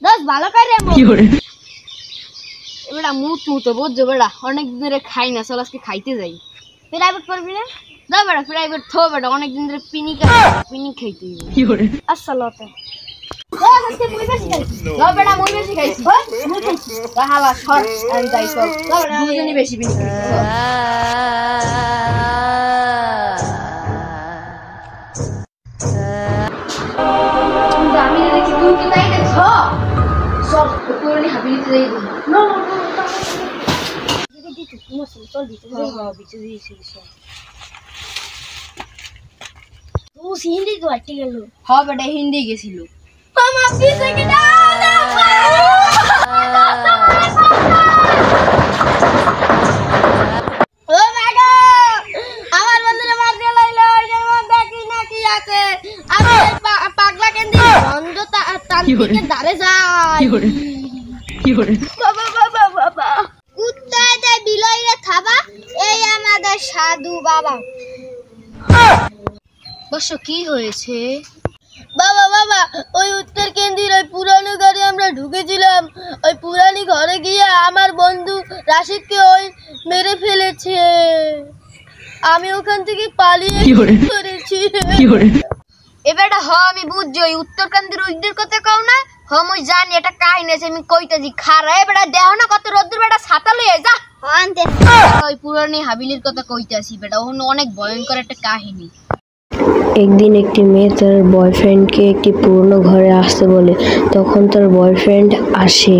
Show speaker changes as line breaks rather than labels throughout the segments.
দোস্ত ভালো করে এবারে মুত মুতো বুঝছো বেড়া অনেক দিন ধরে খাই না, চল আজকে খাইতে যাই। প্রাইভেট করবি না? না বেড়া প্রাইভেট থো বেড়া, অনেক দিন ধরে পিনিক খাইতে আসসালাতে বেশি আমি দেখি তুই কি তাই দেখছ সব পুরনি হাবিলিতে যাই দিই নো নো নো দিতে তুমি চল দিতে যাই বিচে দিয়েছি সব ও হিন্দি তো আটকে গেল। হ্যাঁ বেটা হিন্দি গেছিল। মামা পিছে কি না ও ম্যাডাম আমার বন্ধুরা মার দিয়ে লাইলো এর মধ্যে কি না কি আছে আমি পাগলা কেন্দি বন্ধ তান্ত্রিকে ধারে যাই কি করে বাবা বাবা বাবা কুত্তায় দে বিলইরে খাবা এই আমাদের সাধু বাবা। বস কি হয়েছে বাবা? বাবা ওই উত্তর কেন্দ্রের ওই পুরানো ঘরে আমরা ঢুকেছিলাম, ওই পুরানি ঘরে গিয়ে আমার বন্ধু রাশিদকে ওই মেরে ফেলেছে, আমি ওখান থেকে পালিয়ে করেছি। এবারটা হ আমি বুঝছি ওই উত্তর কেন্দ্রের ওইদের কথা কও না, হম ওই জানি এটা কাহিনী আছে আমি কইতাছি খারা এবারে দেহ না কত রোদ্দুর বেটা ছাতা লইয়া যা আনতে ওই পুরানি হাবিলির কথা কইতাছি বেটা ওখানে অনেক ভয়ঙ্কর একটা কাহিনী।
একদিন একটি মেয়ে তার বয়ফ্রেন্ডকে একটি পুরনো ঘরে আসতে বলে, তখন তার বয়ফ্রেন্ড আসে।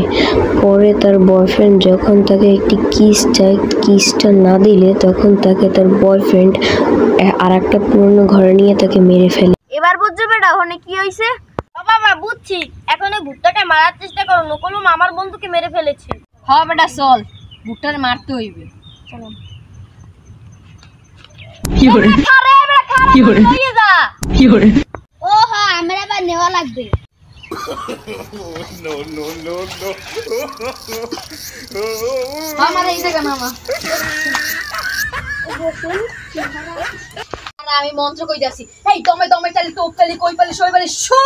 পরে তার বয়ফ্রেন্ড যখন তাকে একটি কিস চায়, কিসটা না দিলে তখন তাকে তার বয়ফ্রেন্ড আর একটা পুরনো ঘরে নিয়ে তাকে মেরে ফেলে।
এবার বুঝছো বেটা ওখানে কি হয়েছে? বাবা বুঝছি, এখন ওই ভুট্টাকে মারার চেষ্টা করো, নকলুম আমার বন্ধুকে মেরে ফেলেছে। হ্যাঁ বেটা চল ভুট্টার মারতে হইবে চলো। কি করে কি করে কি করে ও হ্যাঁ আমরা আবার নেওয়া লাগবে। নো নো নো নো আমার এই জায়গা মামা আমি মন্ত্র কইতাছি এই দমে দমে তালি টোপ তালি কই পালি সই পালি শু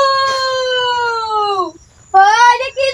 হয় দেখি